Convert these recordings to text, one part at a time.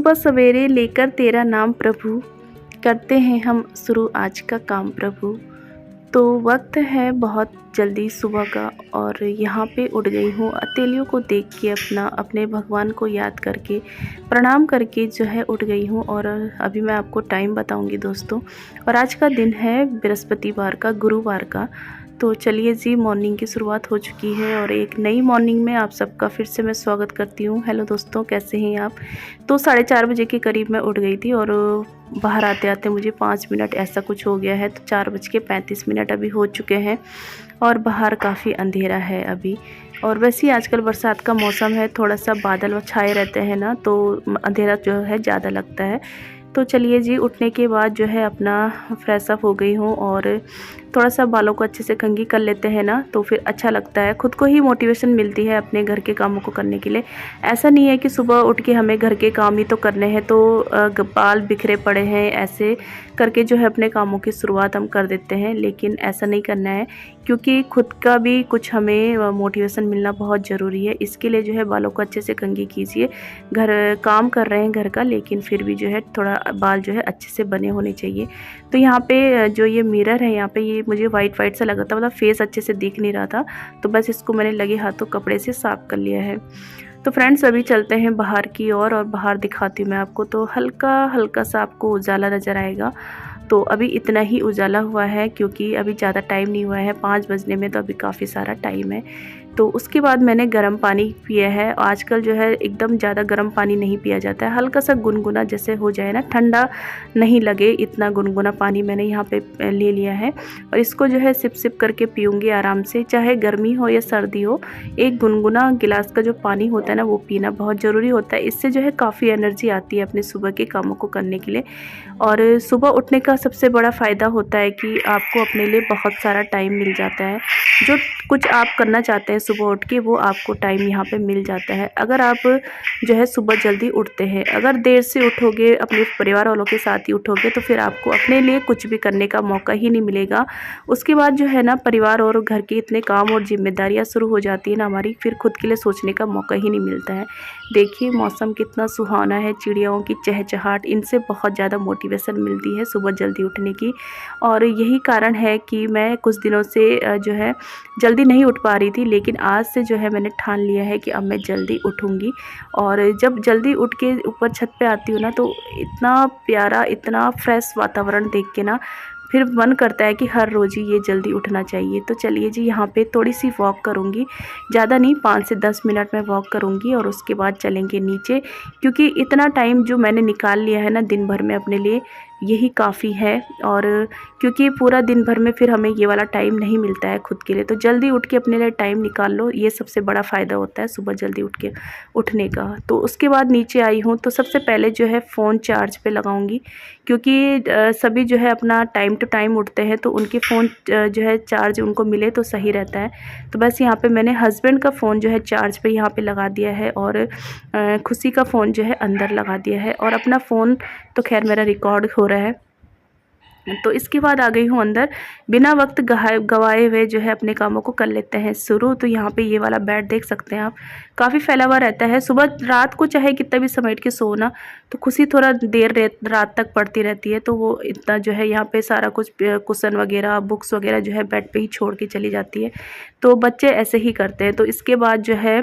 सुबह सवेरे लेकर तेरा नाम प्रभु, करते हैं हम शुरू आज का काम प्रभु। तो वक्त है बहुत जल्दी सुबह का और यहाँ पे उठ गई हूँ अतेलियों को देख के अपने भगवान को याद करके प्रणाम करके जो है उठ गई हूँ। और अभी मैं आपको टाइम बताऊँगी दोस्तों। और आज का दिन है बृहस्पतिवार का, गुरुवार का। तो चलिए जी, मॉर्निंग की शुरुआत हो चुकी है और एक नई मॉर्निंग में आप सबका फिर से मैं स्वागत करती हूँ। हेलो दोस्तों, कैसे हैं आप? तो 4:30 बजे के करीब मैं उठ गई थी और बाहर आते आते मुझे 5 मिनट ऐसा कुछ हो गया है। तो 4:35 अभी हो चुके हैं और बाहर काफ़ी अंधेरा है अभी। और वैसे ही आजकल बरसात का मौसम है, थोड़ा सा बादल छाए रहते हैं ना, तो अंधेरा जो है ज़्यादा लगता है। तो चलिए जी, उठने के बाद जो है अपना फ्रेश अप हो गई हूँ और थोड़ा सा बालों को अच्छे से कंघी कर लेते हैं ना, तो फिर अच्छा लगता है, खुद को ही मोटिवेशन मिलती है अपने घर के कामों को करने के लिए। ऐसा नहीं है कि सुबह उठ के हमें घर के काम ही तो करने हैं, तो बाल बिखरे पड़े हैं ऐसे करके जो है अपने कामों की शुरुआत हम कर देते हैं। लेकिन ऐसा नहीं करना है, क्योंकि खुद का भी कुछ हमें मोटिवेशन मिलना बहुत ज़रूरी है। इसके लिए जो है बालों को अच्छे से कंघी कीजिए। घर काम कर रहे हैं घर का, लेकिन फिर भी जो है थोड़ा बाल जो है अच्छे से बने होने चाहिए। तो यहाँ पे जो ये मिरर है, यहाँ पे ये मुझे वाइट सा लगा था, मतलब फेस अच्छे से दिख नहीं रहा था, तो बस इसको मैंने लगे हाथों कपड़े से साफ कर लिया है। तो फ्रेंड्स, अभी चलते हैं बाहर की ओर और बाहर दिखाती हूँ मैं आपको। तो हल्का सा आपको उजाला नज़र आएगा। तो अभी इतना ही उजाला हुआ है, क्योंकि अभी ज़्यादा टाइम नहीं हुआ है, 5 बजने में, तो अभी काफ़ी सारा टाइम है। तो उसके बाद मैंने गर्म पानी पिया है। आजकल जो है एकदम ज़्यादा गर्म पानी नहीं पिया जाता है, हल्का सा गुनगुना जैसे हो जाए ना, ठंडा नहीं लगे, इतना गुनगुना पानी मैंने यहाँ पे ले लिया है। और इसको जो है सिप करके पीऊँगी आराम से, चाहे गर्मी हो या सर्दी हो। एक गुनगुना गिलास का जो पानी होता है ना, वो पीना बहुत ज़रूरी होता है। इससे जो है काफ़ी एनर्जी आती है अपने सुबह के कामों को करने के लिए। और सुबह उठने का सबसे बड़ा फ़ायदा होता है कि आपको अपने लिए बहुत सारा टाइम मिल जाता है। जो कुछ आप करना चाहते हैं सुबह उठ के, वो आपको टाइम यहाँ पे मिल जाता है। अगर आप जो है सुबह जल्दी उठते हैं, अगर देर से उठोगे, अपने परिवार वालों के साथ ही उठोगे, तो फिर आपको अपने लिए कुछ भी करने का मौका ही नहीं मिलेगा। उसके बाद जो है ना, परिवार और घर के इतने काम और जिम्मेदारियाँ शुरू हो जाती है ना हमारी, फिर खुद के लिए सोचने का मौका ही नहीं मिलता है। देखिए मौसम कितना सुहाना है, चिड़ियाओं की चहचहाट, इनसे बहुत ज़्यादा मोटिवेशन मिलती है सुबह जल्दी उठने की। और यही कारण है कि मैं कुछ दिनों से जो है जल्दी नहीं उठ पा रही थी, लेकिन आज से जो है मैंने ठान लिया है कि अब मैं जल्दी उठूँगी। और जब जल्दी उठ के ऊपर छत पे आती हूँ ना, तो इतना प्यारा, इतना फ्रेश वातावरण देख के ना, फिर मन करता है कि हर रोज़ ही ये जल्दी उठना चाहिए। तो चलिए जी, यहाँ पे थोड़ी सी वॉक करूँगी, ज़्यादा नहीं, 5 से 10 मिनट में वॉक करूँगी और उसके बाद चलेंगे नीचे। क्योंकि इतना टाइम जो मैंने निकाल लिया है ना दिन भर में अपने लिए, यही काफ़ी है। और क्योंकि पूरा दिन भर में फिर हमें ये वाला टाइम नहीं मिलता है खुद के लिए, तो जल्दी उठ के अपने लिए टाइम निकाल लो, ये सबसे बड़ा फ़ायदा होता है सुबह जल्दी उठने का। तो उसके बाद नीचे आई हूँ, तो सबसे पहले जो है फ़ोन चार्ज पे लगाऊंगी, क्योंकि सभी जो है अपना टाइम टू टाइम उठते हैं, तो उनके फ़ोन जो है चार्ज उनको मिले तो सही रहता है। तो बस यहाँ पे मैंने हस्बैंड का फ़ोन जो है चार्ज पे यहाँ पे लगा दिया है और खुशी का फ़ोन जो है अंदर लगा दिया है। और अपना फ़ोन तो खैर मेरा रिकॉर्ड हो रहा है। तो इसके बाद आ गई हूँ अंदर, बिना वक्त गवाए हुए जो है अपने कामों को कर लेते हैं शुरू। तो यहाँ पे ये वाला बेड देख सकते हैं आप, काफ़ी फैला हुआ रहता है। सुबह रात को चाहे कितना भी समेट के सोना, तो खुशी थोड़ा देर रात तक पढ़ती रहती है, तो वो इतना जो है यहाँ पे सारा कुछ कुशन वगैरह, बुक्स वगैरह जो है बेड पे ही छोड़ के चली जाती है। तो बच्चे ऐसे ही करते हैं। तो इसके बाद जो है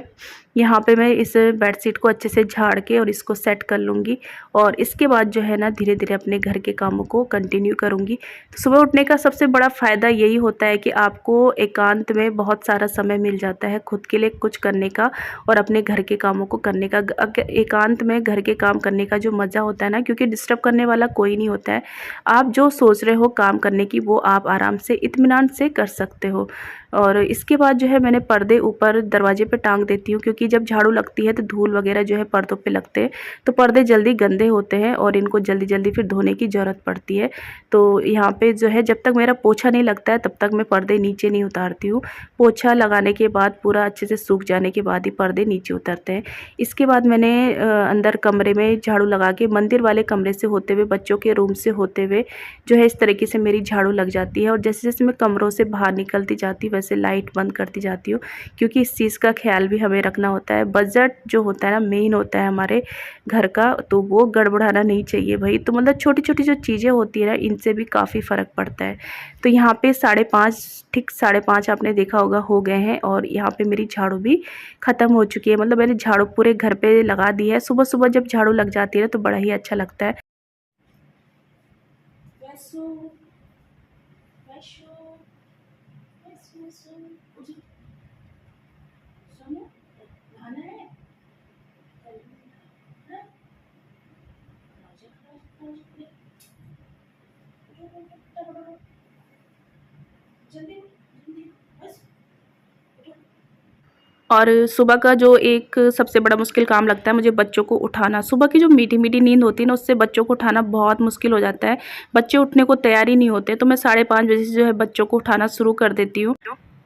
यहाँ पे मैं इस बेडशीट को अच्छे से झाड़ के और इसको सेट कर लूँगी। और इसके बाद जो है ना, धीरे धीरे अपने घर के कामों को कंटिन्यू करूँगी। तो सुबह उठने का सबसे बड़ा फ़ायदा यही होता है कि आपको एकांत में बहुत सारा समय मिल जाता है खुद के लिए कुछ करने का और अपने घर के कामों को करने का। एकांत में घर के काम करने का जो मज़ा होता है ना, क्योंकि डिस्टर्ब करने वाला कोई नहीं होता है, आप जो सोच रहे हो काम करने की, वो आप आराम से इत्मीनान से कर सकते हो। और इसके बाद जो है मैंने पर्दे ऊपर दरवाजे पे टांग देती हूँ, क्योंकि जब झाड़ू लगती है तो धूल वगैरह जो है पर्दों पे लगते हैं, तो पर्दे जल्दी गंदे होते हैं और इनको जल्दी फिर धोने की ज़रूरत पड़ती है। तो यहाँ पे जो है जब तक मेरा पोछा नहीं लगता है, तब तक मैं पर्दे नीचे नहीं उतारती हूँ। पोछा लगाने के बाद पूरा अच्छे से सूख जाने के बाद ही पर्दे नीचे उतरते हैं। इसके बाद मैंने अंदर कमरे में झाड़ू लगा के, मंदिर वाले कमरे से होते हुए, बच्चों के रूम से होते हुए जो है इस तरीके से मेरी झाड़ू लग जाती है। और जैसे जैसे मैं कमरों से बाहर निकलती जाती, सुबह से लाइट बंद करती जाती हूँ, क्योंकि इस चीज़ का ख्याल भी हमें रखना होता है। बजट जो होता है ना मेन होता है हमारे घर का, तो वो गड़बड़ाना नहीं चाहिए भाई। तो मतलब छोटी-छोटी जो चीज़ें होती है ना, इनसे भी काफ़ी फ़र्क पड़ता है। तो यहाँ पे 5:30 ठीक 5:30 आपने देखा होगा हो गए हैं, और यहाँ पे मेरी झाड़ू भी ख़त्म हो चुकी है। मतलब मैंने झाड़ू पूरे घर पे लगा दी है। सुबह-सुबह जब झाड़ू लग जाती है ना तो बड़ा ही अच्छा लगता है। और सुबह का जो एक सबसे बड़ा मुश्किल काम लगता है मुझे बच्चों को उठाना। सुबह की जो मीठी-मीठी नींद होती है ना, उससे बच्चों को उठाना बहुत मुश्किल हो जाता है। बच्चे उठने को तैयार ही नहीं होते, तो मैं 5:30 बजे से जो है बच्चों को उठाना शुरू कर देती हूँ।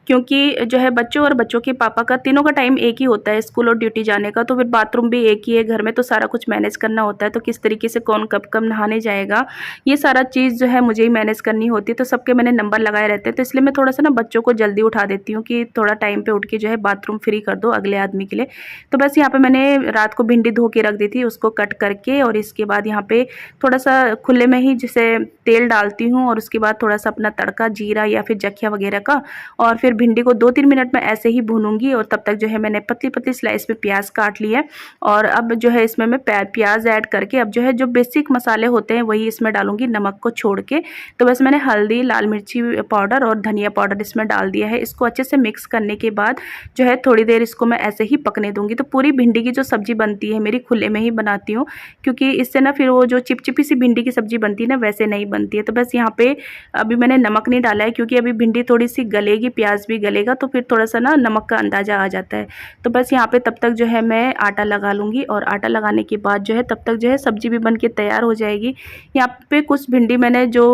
क्योंकि जो है बच्चों और बच्चों के पापा का तीनों का टाइम एक ही होता है, स्कूल और ड्यूटी जाने का। तो फिर बाथरूम भी एक ही है घर में, तो सारा कुछ मैनेज करना होता है। तो किस तरीके से कौन कब नहाने जाएगा, ये सारा चीज़ जो है मुझे ही मैनेज करनी होती है। तो सबके मैंने नंबर लगाए रहते हैं, तो इसलिए मैं थोड़ा-सा ना बच्चों को जल्दी उठा देती हूँ कि थोड़ा टाइम पे उठ के जो है बाथरूम फ्री कर दो अगले आदमी के लिए। तो बस यहाँ पे मैंने रात को भिंडी धो के रख दी थी, उसको कट करके, और इसके बाद यहाँ पे थोड़ा-सा खुले में ही जैसे तेल डालती हूँ, और उसके बाद थोड़ा-सा अपना तड़का जीरा या फिर जखिया वगैरह का, और फिर भिंडी को 2-3 मिनट में ऐसे ही भूनूंगी। और तब तक जो है मैंने पतली-पतली स्लाइस में प्याज काट ली है, और अब जो है इसमें मैं प्याज ऐड करके अब जो है जो बेसिक मसाले होते हैं वही इसमें डालूंगी, नमक को छोड़ के। तो बस मैंने हल्दी, लाल मिर्ची पाउडर और धनिया पाउडर इसमें डाल दिया है। इसको अच्छे से मिक्स करने के बाद जो है थोड़ी देर इसको मैं ऐसे ही पकने दूंगी। तो पूरी भिंडी की जो सब्जी बनती है मेरी खुले में ही बनाती हूँ, क्योंकि इससे ना फिर वो जो चिपचिपी सी भिंडी की सब्जी बनती है ना, वैसे नहीं बनती है। तो बस यहाँ पे अभी मैंने नमक नहीं डाला है, क्योंकि अभी भिंडी थोड़ी सी गलेगी, प्याज भी गलेगा, तो फिर थोड़ा सा ना नमक का अंदाज़ा आ जाता है। तो बस यहाँ पे तब तक जो है मैं आटा लगा लूँगी, और आटा लगाने के बाद जो है तब तक जो है सब्ज़ी भी बन के तैयार हो जाएगी। यहाँ पे कुछ भिंडी मैंने जो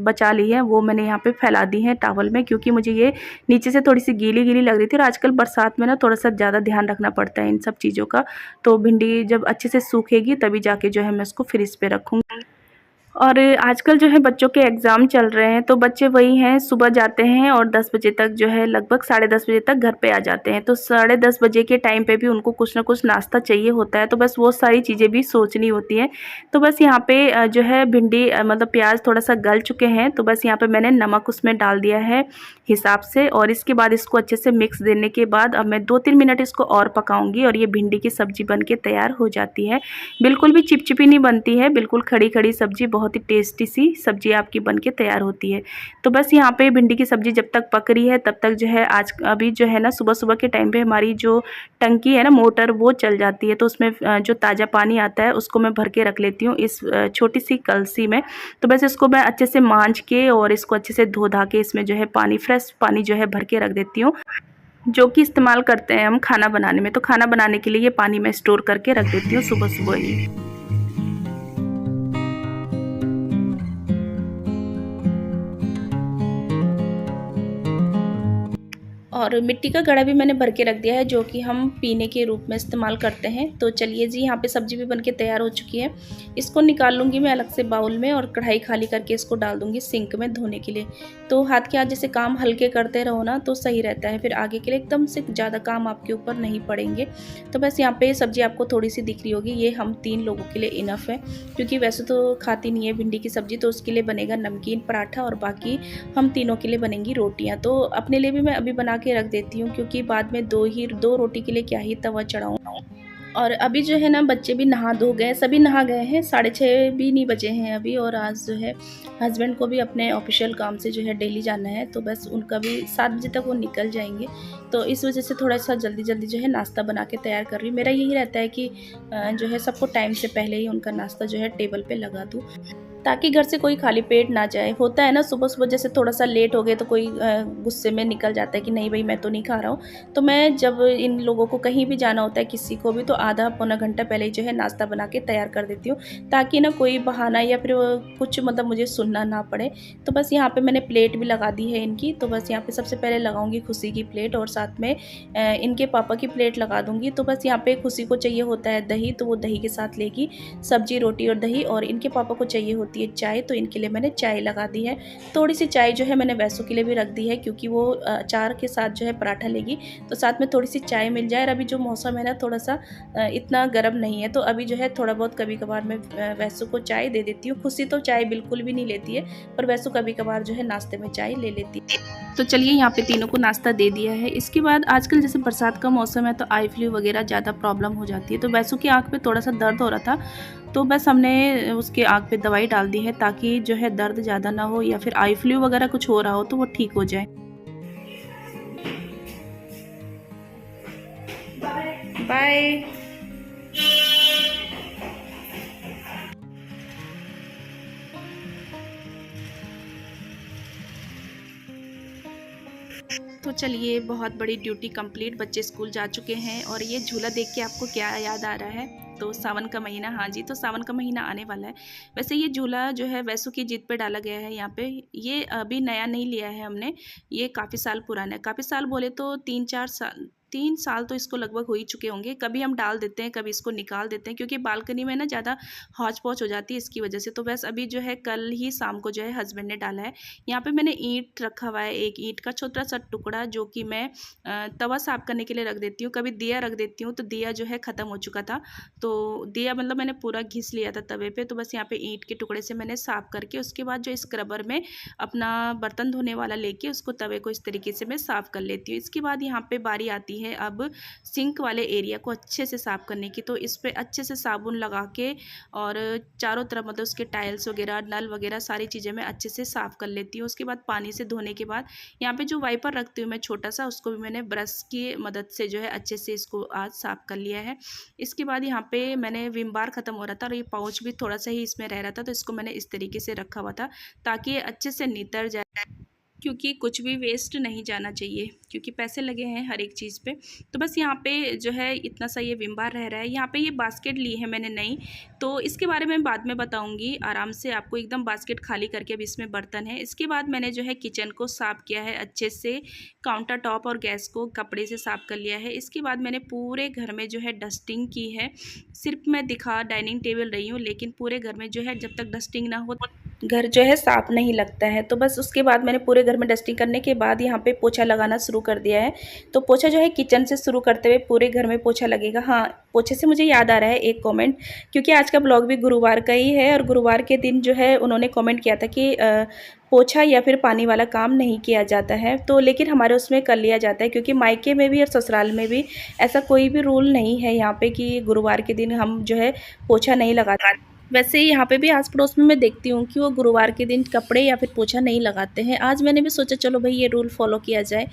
बचा ली है वो मैंने यहाँ पे फैला दी है टॉवल में, क्योंकि मुझे ये नीचे से थोड़ी सी गीली-गीली लग रही थी, और आजकल बरसात में ना थोड़ा-सा ज़्यादा ध्यान रखना पड़ता है इन सब चीज़ों का। तो भिंडी जब अच्छे से सूखेगी तभी जाके जो है मैं उसको फ्रिज पे रखूँगी। और आजकल जो है बच्चों के एग्ज़ाम चल रहे हैं, तो बच्चे वही हैं, सुबह जाते हैं और 10 बजे तक जो है लगभग 10:30 बजे तक घर पे आ जाते हैं। तो 10:30 बजे के टाइम पे भी उनको कुछ ना कुछ नाश्ता चाहिए होता है, तो बस वो सारी चीज़ें भी सोचनी होती हैं। तो बस यहाँ पे जो है भिंडी मतलब प्याज थोड़ा-सा गल चुके हैं, तो बस यहाँ पे मैंने नमक उसमें डाल दिया है हिसाब से, और इसके बाद इसको अच्छे से मिक्स देने के बाद अब मैं 2-3 मिनट इसको और पकाऊँगी, और ये भिंडी की सब्ज़ी बन के तैयार हो जाती है। बिल्कुल भी चिपचिपी नहीं बनती है, बिल्कुल खड़ी-खड़ी सब्ज़ी, बहुत ही टेस्टी सी सब्ज़ी आपकी बन के तैयार होती है। तो बस यहाँ पे भिंडी की सब्ज़ी जब तक पक रही है तब तक जो है अभी जो है ना सुबह-सुबह के टाइम पे हमारी जो टंकी है ना मोटर, वो चल जाती है, तो उसमें जो ताज़ा पानी आता है उसको मैं भर के रख लेती हूँ इस छोटी सी कलसी में। तो बस इसको मैं अच्छे से मांज के और इसको अच्छे से धो धा के इसमें जो है फ्रेश पानी जो है भर के रख देती हूँ, जो कि इस्तेमाल करते हैं हम खाना बनाने में। तो खाना बनाने के लिए ये पानी मैं स्टोर करके रख देती हूँ सुबह-सुबह ही। और मिट्टी का घड़ा भी मैंने भर के रख दिया है, जो कि हम पीने के रूप में इस्तेमाल करते हैं। तो चलिए जी, यहाँ पे सब्ज़ी भी बन के तैयार हो चुकी है। इसको निकाल लूँगी मैं अलग से बाउल में, और कढ़ाई खाली करके इसको डाल दूँगी सिंक में धोने के लिए। तो हाथ के हाथ जैसे काम हल्के करते रहो ना, तो सही रहता है, फिर आगे के लिए एकदम से ज़्यादा काम आपके ऊपर नहीं पड़ेंगे। तो बस यहाँ पे सब्ज़ी आपको थोड़ी सी दिख रही होगी, ये हम 3 लोगों के लिए इनफ है, क्योंकि वैसे तो खाती नहीं है भिंडी की सब्ज़ी, तो उसके लिए बनेगा नमकीन पराठा, और बाकी हम तीनों के लिए बनेंगी रोटियाँ। तो अपने लिए भी मैं अभी बना के रख देती हूँ, क्योंकि बाद में 2 रोटी के लिए क्या ही तवा चढ़ाऊँ। और अभी जो है ना बच्चे भी नहा धो गए, सभी नहा गए हैं, 6:30 भी नहीं बजे हैं अभी। और आज जो है हस्बैंड को भी अपने ऑफिशियल काम से जो है डेली जाना है, तो बस उनका भी 7 बजे तक वो निकल जाएंगे। तो इस वजह से थोड़ा सा जल्दी जो है नाश्ता बना के तैयार कर रही हूँ। मेरा यही रहता है कि जो है सबको टाइम से पहले ही उनका नाश्ता जो है टेबल पे लगा दूँ, ताकि घर से कोई खाली पेट ना जाए। होता है ना सुबह जैसे थोड़ा सा लेट हो गए तो कोई गुस्से में निकल जाता है कि नहीं भाई मैं तो नहीं खा रहा हूँ। तो मैं जब इन लोगों को कहीं भी जाना होता है किसी को भी, तो आधा पौना घंटा पहले ही जो है नाश्ता बना के तैयार कर देती हूँ, ताकि ना कोई बहाना या फिर कुछ मतलब मुझे सुनना ना पड़े। तो बस यहाँ पे मैंने प्लेट भी लगा दी है इनकी। तो बस यहाँ पे सबसे पहले लगाऊंगी खुशी की प्लेट, और साथ में इनके पापा की प्लेट लगा दूंगी। तो बस यहाँ पे खुशी को चाहिए होता है दही, तो वो दही के साथ लेगी सब्जी, रोटी और दही, और इनके पापा को चाहिए होती है चाय, तो इनके लिए मैंने चाय लगा दी है। थोड़ी सी चाय जो है मैंने वैसों के लिए भी रख दी है, क्योंकि वो अचार के साथ जो है पराठा लेगी, तो साथ में थोड़ी सी चाय मिल जाए। और अभी जो मौसम है ना थोड़ा सा इतना गर्म नहीं है, तो अभी जो है थोड़ा बहुत कभी कभार मैं वैसों को चाय दे देती हूँ। खुशी तो चाय बिल्कुल भी नहीं लेती है, पर वैसों कभी कभार जो है नाश्ते में चाय ले लेती है। तो चलिए यहाँ पे तीनों को नाश्ता दे दिया है। इसके बाद आजकल जैसे बरसात का मौसम है, तो आई फ्लू वगैरह ज़्यादा प्रॉब्लम हो जाती है। तो वैसों की आँख पे थोड़ा सा दर्द हो रहा था, तो बस हमने उसके आँख पे दवाई डाल दी है, ताकि जो है दर्द ज़्यादा ना हो, या फिर आई फ्लू वगैरह कुछ हो रहा हो तो वो ठीक हो जाए। बाय। तो चलिए, बहुत बड़ी ड्यूटी कंप्लीट, बच्चे स्कूल जा चुके हैं। और ये झूला देख के आपको क्या याद आ रहा है? तो सावन का महीना, हाँ जी, तो सावन का महीना आने वाला है। वैसे ये झूला जो है वैसों की जिद पे डाला गया है यहाँ पे। ये अभी नया नहीं लिया है हमने, ये काफ़ी साल पुराना है। काफ़ी साल बोले तो 3 साल तो इसको लगभग हो ही चुके होंगे। कभी हम डाल देते हैं, कभी इसको निकाल देते हैं, क्योंकि बालकनी में ना ज़्यादा हौच पौच हो जाती है इसकी वजह से। तो बस अभी जो है कल ही शाम को जो है हस्बैंड ने डाला है। यहाँ पे मैंने ईंट रखा हुआ है, एक ईंट का छोटा सा टुकड़ा, जो कि मैं तवा साफ करने के लिए रख देती हूँ। कभी दिया रख देती हूँ, तो दिया जो है ख़त्म हो चुका था, तो दिया मतलब मैंने पूरा घिस लिया था तवे पे। तो बस यहाँ पे ईंट के टुकड़े से मैंने साफ करके, उसके बाद जो स्क्रबर में अपना बर्तन धोने वाला लेके उसको तवे को इस तरीके से मैं साफ़ कर लेती हूँ। इसके बाद यहाँ पे बारी आती है अब सिंक वाले एरिया को अच्छे से साफ़ करने की। तो इस पर अच्छे से साबुन लगा के और चारों तरफ मतलब उसके टाइल्स वगैरह, नल वगैरह सारी चीज़ें मैं अच्छे से साफ़ कर लेती हूँ। उसके बाद पानी से धोने के बाद यहाँ पे जो वाइपर रखती हूँ मैं छोटा सा, उसको भी मैंने ब्रश की मदद से जो है अच्छे से इसको आज साफ़ कर लिया है। इसके बाद यहाँ पे मैंने विम बार ख़त्म हो रहा था और ये पाउच भी थोड़ा सा ही इसमें रह रहा था, तो इसको मैंने इस तरीके से रखा हुआ था ताकि ये अच्छे से नितर जाए, क्योंकि कुछ भी वेस्ट नहीं जाना चाहिए, क्योंकि पैसे लगे हैं हर एक चीज़ पे। तो बस यहाँ पे जो है इतना सा ये विम बार रह रहा है। यहाँ पे ये बास्केट ली है मैंने नई, तो इसके बारे में बाद में बताऊँगी आराम से आपको। एकदम बास्केट खाली करके अब इसमें बर्तन है। इसके बाद मैंने जो है किचन को साफ़ किया है अच्छे से, काउंटर टॉप और गैस को कपड़े से साफ़ कर लिया है। इसके बाद मैंने पूरे घर में जो है डस्टिंग की है। सिर्फ मैं दिखा डाइनिंग टेबल रही हूँ, लेकिन पूरे घर में जो है जब तक डस्टिंग ना हो घर जो है साफ़ नहीं लगता है। तो बस उसके बाद मैंने पूरे घर में डस्टिंग करने के बाद यहाँ पे पोछा लगाना शुरू कर दिया है। तो पोछा जो है किचन से शुरू करते हुए पूरे घर में पोछा लगेगा। हाँ, पोछे से मुझे याद आ रहा है एक कमेंट, क्योंकि आज का ब्लॉग भी गुरुवार का ही है, और गुरुवार के दिन जो है उन्होंने कमेंट किया था कि पोछा या फिर पानी वाला काम नहीं किया जाता है। तो लेकिन हमारे उसमें कर लिया जाता है, क्योंकि मायके में भी और ससुराल में भी ऐसा कोई भी रूल नहीं है यहाँ पे कि गुरुवार के दिन हम जो है पोछा नहीं लगाते। वैसे यहाँ पे भी आस पड़ोस में मैं देखती हूँ कि वो गुरुवार के दिन कपड़े या फिर पोछा नहीं लगाते हैं। आज मैंने भी सोचा चलो भाई ये रूल फॉलो किया जाए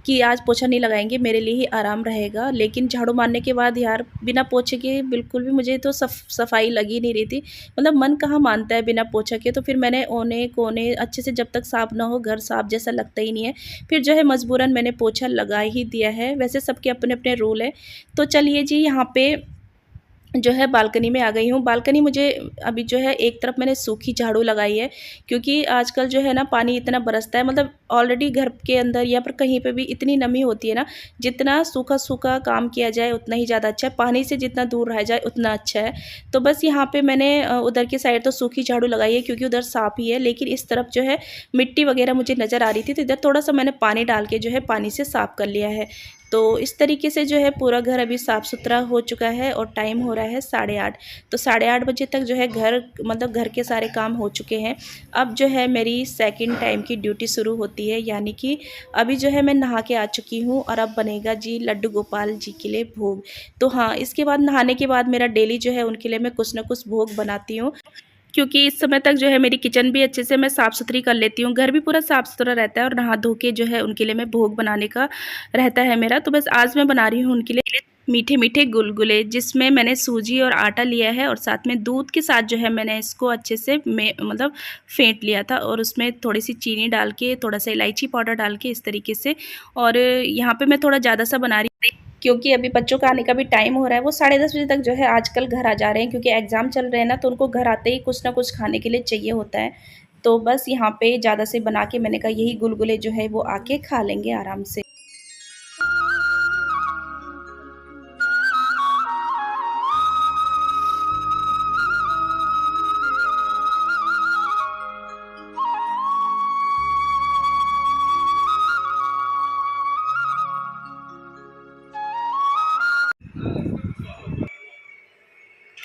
कि आज पोछा नहीं लगाएंगे, मेरे लिए ही आराम रहेगा। लेकिन झाड़ू मारने के बाद यार बिना पोछे के बिल्कुल भी मुझे तो सफाई लगी नहीं रही थी। मतलब मन कहाँ मानता है बिना पोछा के। तो फिर मैंने ओने कोने अच्छे से, जब तक साफ़ ना हो घर साफ़ जैसा लगता ही नहीं है, फिर जो है मजबूरन मैंने पोछा लगा ही दिया है। वैसे सबके अपने अपने रूल है। तो चलिए जी, यहाँ पे जो है बालकनी में आ गई हूँ। बालकनी मुझे अभी जो है एक तरफ मैंने सूखी झाड़ू लगाई है, क्योंकि आजकल जो है ना पानी इतना बरसता है, मतलब ऑलरेडी घर के अंदर या फिर कहीं पे भी इतनी नमी होती है ना, जितना सूखा सूखा काम किया जाए उतना ही ज़्यादा अच्छा है। पानी से जितना दूर रह जाए उतना अच्छा है। तो बस यहाँ पे मैंने उधर की साइड तो सूखी झाड़ू लगाई है, क्योंकि उधर साफ़ ही है, लेकिन इस तरफ जो है मिट्टी वगैरह मुझे नज़र आ रही थी, तो इधर थोड़ा सा मैंने पानी डाल के जो है पानी से साफ़ कर लिया है। तो इस तरीके से जो है पूरा घर अभी साफ़ सुथरा हो चुका है, और टाइम हो रहा है 8:30। तो 8:30 बजे तक जो है घर मतलब घर के सारे काम हो चुके हैं। अब जो है मेरी सेकंड टाइम की ड्यूटी शुरू होती है, यानी कि अभी जो है मैं नहा के आ चुकी हूँ, और अब बनेगा जी लड्डू गोपाल जी के लिए भोग। तो हाँ, इसके बाद नहाने के बाद मेरा डेली जो है उनके लिए मैं कुछ ना कुछ भोग बनाती हूँ, क्योंकि इस समय तक जो है मेरी किचन भी अच्छे से मैं साफ़ सुथरी कर लेती हूँ, घर भी पूरा साफ़ सुथरा रहता है, और नहा धो के जो है उनके लिए मैं भोग बनाने का रहता है मेरा। तो बस आज मैं बना रही हूँ उनके लिए मीठे मीठे गुलगुले, जिसमें मैंने सूजी और आटा लिया है, और साथ में दूध के साथ जो है मैंने इसको अच्छे से मतलब फेंट लिया था, और उसमें थोड़ी सी चीनी डाल के, थोड़ा सा इलायची पाउडर डाल के इस तरीके से। और यहाँ पे मैं थोड़ा ज़्यादा सा बना रही हूँ, क्योंकि अभी बच्चों का आने का भी टाइम हो रहा है। वो 10:30 बजे तक जो है आजकल घर आ जा रहे हैं, क्योंकि एग्ज़ाम चल रहे हैं ना, तो उनको घर आते ही कुछ ना कुछ खाने के लिए चाहिए होता है। तो बस यहाँ पे ज़्यादा से बना के मैंने कहा यही गुलगुले जो है वो आके खा लेंगे आराम से।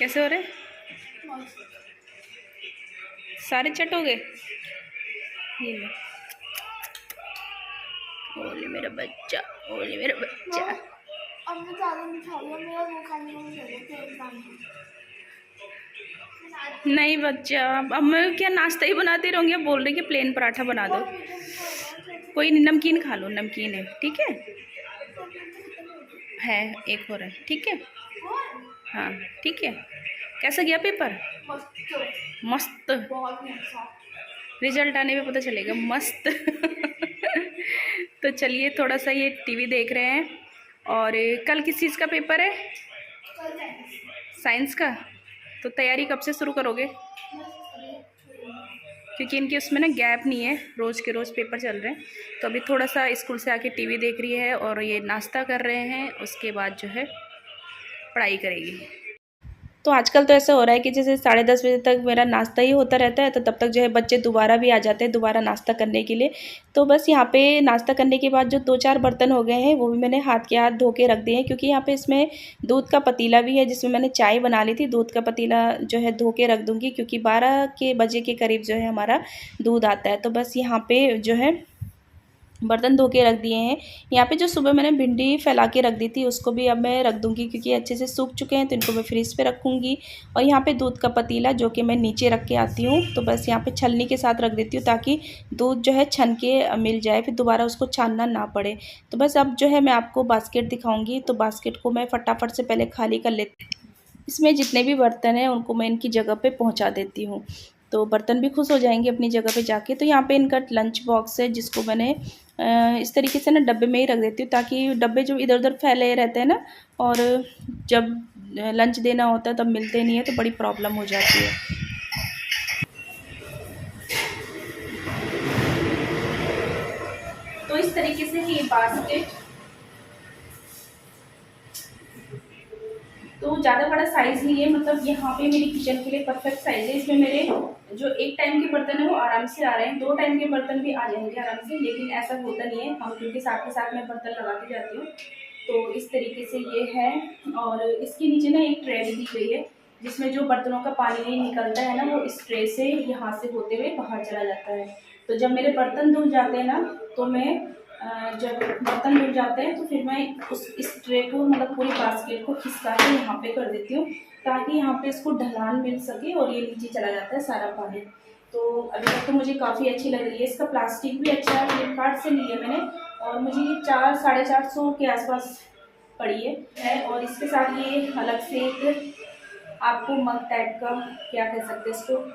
कैसे हो रहे? सारे चट हो गए। ये ले, ओले मेरा बच्चा, ओले मेरा बच्चा। अब मैं ज़्यादा नहीं खा रही हूँ, मेरा वो खाने को नहीं चाहिए, प्लेन खाने। नहीं बच्चा, अब मैं क्या नाश्ता ही बनाती रहूँगी? अब बोल रही कि प्लेन पराठा बना दो। कोई नहीं, नमकीन खा लो, नमकीन है, ठीक है एक और है, ठीक है। हाँ ठीक है। कैसा गया पेपर? मस्त। रिजल्ट आने में पता चलेगा, मस्त। तो चलिए थोड़ा सा ये टीवी देख रहे हैं। और कल किस चीज़ का पेपर है? साइंस का। तो तैयारी कब से शुरू करोगे? क्योंकि इनके उसमें ना गैप नहीं है, रोज़ के रोज़ पेपर चल रहे हैं। तो अभी थोड़ा सा स्कूल से आके टीवी देख रही है और ये नाश्ता कर रहे हैं, उसके बाद जो है पढ़ाई करेगी। तो आजकल तो ऐसा हो रहा है कि जैसे 10:30 बजे तक मेरा नाश्ता ही होता रहता है, तो तब तक जो है बच्चे दोबारा भी आ जाते हैं दोबारा नाश्ता करने के लिए। तो बस यहाँ पे नाश्ता करने के बाद जो 2-4 बर्तन हो गए हैं वो भी मैंने हाथ के हाथ धो के रख दिए हैं, क्योंकि यहाँ पे इसमें दूध का पतीला भी है जिसमें मैंने चाय बना ली थी। दूध का पतीला जो है धो के रख दूँगी, क्योंकि 12 के बजे के करीब जो है हमारा दूध आता है। तो बस यहाँ पे जो है बर्तन धो के रख दिए हैं। यहाँ पे जो सुबह मैंने भिंडी फैला के रख दी थी उसको भी अब मैं रख दूँगी, क्योंकि अच्छे से सूख चुके हैं, तो इनको मैं फ्रीज पे रखूँगी। और यहाँ पे दूध का पतीला जो कि मैं नीचे रख के आती हूँ, तो बस यहाँ पे छलनी के साथ रख देती हूँ ताकि दूध जो है छन के मिल जाए, फिर दोबारा उसको छानना ना पड़े। तो बस अब जो है मैं आपको बास्केट दिखाऊँगी, तो बास्केट को मैं फटाफट से पहले खाली कर लेती हूँ। इसमें जितने भी बर्तन हैं उनको मैं इनकी जगह पे पहुंचा देती हूँ, तो बर्तन भी खुश हो जाएंगे अपनी जगह पे जाके। तो यहाँ पे इनका लंच बॉक्स है जिसको मैंने इस तरीके से ना डब्बे में ही रख देती हूँ, ताकि डब्बे जो इधर उधर फैले रहते हैं ना, और जब लंच देना होता है तब मिलते नहीं है तो बड़ी प्रॉब्लम हो जाती है। तो इस तरीके से ये बास्केट तो ज़्यादा बड़ा साइज़ नहीं है, मतलब यहाँ पे मेरी किचन के लिए परफेक्ट साइज़ है। इसमें मेरे जो एक टाइम के बर्तन है वो आराम से आ रहे हैं, 2 टाइम के बर्तन भी आ जाएंगे आराम से, लेकिन ऐसा होता नहीं है हम, क्योंकि साथ के साथ मैं बर्तन लगा के जाती हूँ। तो इस तरीके से ये है। और इसके नीचे ना एक ट्रे भी दी गई है जिसमें जो बर्तनों का पानी निकलता है ना वो इस ट्रे से यहाँ से होते हुए बाहर चला जाता है। तो जब मेरे बर्तन धुल जाते हैं ना, तो मैं जब बर्तन धुल जाते हैं तो फिर मैं इस ट्रे को, मतलब पूरी बास्केट को खिसका के यहाँ पे कर देती हूँ, ताकि यहाँ पे इसको ढलान मिल सके और ये नीचे चला जाता है सारा पानी। तो अभी तक तो मुझे काफ़ी अच्छी लग रही है। इसका प्लास्टिक भी अच्छा है, फ्लिपकार्ट से ली है मैंने, और मुझे ये 400-450 के आसपास पड़ी है। और इसके साथ ये अलग से एक आपको मग टाइप का, क्या कह सकते हैं इसको,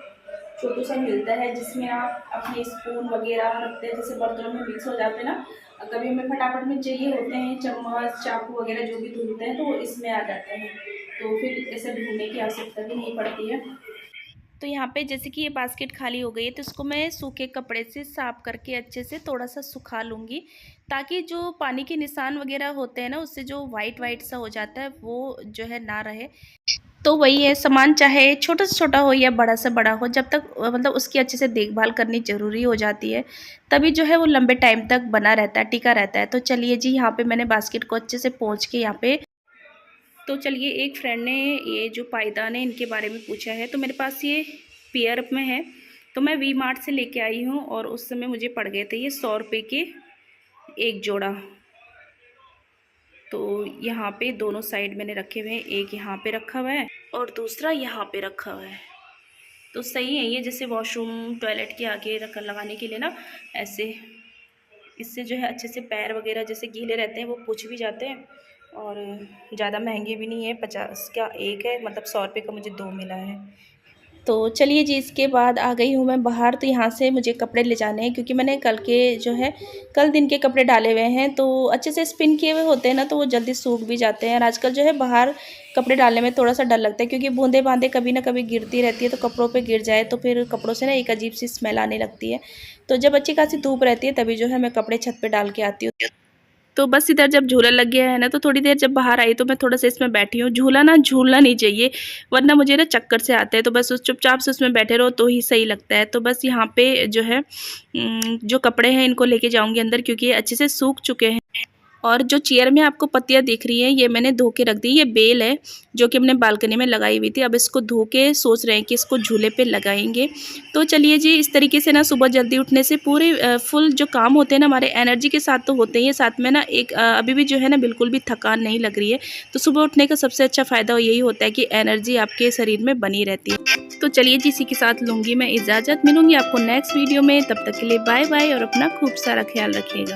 छोटू सा मिलता है, जिसमें आप अपने स्पून वगैरह रखते हैं, जैसे बर्तनों में मिक्स हो जाते हैं ना, कभी हमें फटाफट में चाहिए होते हैं चम्मच चाकू वगैरह जो भी ढूंढते हैं तो वो इसमें आ जाते हैं, तो फिर ऐसे ढूंढने की आवश्यकता भी नहीं पड़ती है। तो यहाँ पे जैसे कि ये बास्केट खाली हो गई है, तो इसको मैं सूखे कपड़े से साफ करके अच्छे से थोड़ा सा सुखा लूँगी, ताकि जो पानी के निशान वगैरह होते हैं ना उससे जो वाइट वाइट सा हो जाता है वो जो है ना रहे। तो वही है, सामान चाहे छोटा से छोटा हो या बड़ा से बड़ा हो, जब तक मतलब उसकी अच्छे से देखभाल करनी ज़रूरी हो जाती है, तभी जो है वो लंबे टाइम तक बना रहता है, टिका रहता है। तो चलिए जी, यहाँ पे मैंने बास्केट को अच्छे से पोंछ के यहाँ पे, तो चलिए, एक फ्रेंड ने ये जो पायदान है इनके बारे में पूछा है, तो मेरे पास ये पेयर में है, तो मैं वी मार्ट से लेके आई हूँ, और उस समय मुझे पड़ गए थे ये 100 रुपये के एक जोड़ा। तो यहाँ पे दोनों साइड मैंने रखे हुए हैं, एक यहाँ पे रखा हुआ है और दूसरा यहाँ पे रखा हुआ है। तो सही है ये, जैसे वॉशरूम टॉयलेट के आगे रख लगाने के लिए ना, ऐसे इससे जो है अच्छे से पैर वगैरह जैसे गीले रहते हैं वो पोंछ भी जाते हैं, और ज़्यादा महंगे भी नहीं है, 50 का एक है, मतलब 100 रुपये का मुझे 2 मिला है। तो चलिए जी, इसके बाद आ गई हूँ मैं बाहर। तो यहाँ से मुझे कपड़े ले जाने हैं, क्योंकि मैंने कल के जो है कल दिन के कपड़े डाले हुए हैं, तो अच्छे से स्पिन किए हुए होते हैं ना, तो वो जल्दी सूख भी जाते हैं। और आजकल जो है बाहर कपड़े डालने में थोड़ा सा डर लगता है, क्योंकि बूंदे बांदे कभी ना कभी गिरती रहती है, तो कपड़ों पे गिर जाए तो फिर कपड़ों से ना एक अजीब सी स्मेल आने लगती है। तो जब अच्छी खासी धूप रहती है तभी जो है मैं कपड़े छत पर डाल के आती हूँ। तो बस इधर जब झूला लग गया है ना, तो थोड़ी देर जब बाहर आई तो मैं थोड़ा सा इसमें बैठी हूँ। झूला ना झूलना नहीं चाहिए, वरना मुझे ना चक्कर से आते हैं, तो बस उस चुपचाप से उसमें बैठे रहो तो ही सही लगता है। तो बस यहाँ पे जो है जो कपड़े हैं इनको लेके जाऊँगी अंदर, क्योंकि ये अच्छे से सूख चुके हैं। और जो चेयर में आपको पत्तियाँ दिख रही हैं ये मैंने धो के रख दी। ये बेल है जो कि हमने बालकनी में लगाई हुई थी। अब इसको धो के सोच रहे हैं कि इसको झूले पे लगाएंगे। तो चलिए जी, इस तरीके से ना सुबह जल्दी उठने से पूरे फुल जो काम होते हैं ना हमारे एनर्जी के साथ तो होते ही हैं, साथ में ना एक अभी भी जो है ना बिल्कुल भी थकान नहीं लग रही है। तो सुबह उठने का सबसे अच्छा फ़ायदा यही होता है कि एनर्जी आपके शरीर में बनी रहती है। तो चलिए जी, इसी के साथ लूँगी मैं इजाज़त। मिलूँगी आपको नेक्स्ट वीडियो में, तब तक के लिए बाय बाय और अपना खूब सारा ख्याल रखिएगा।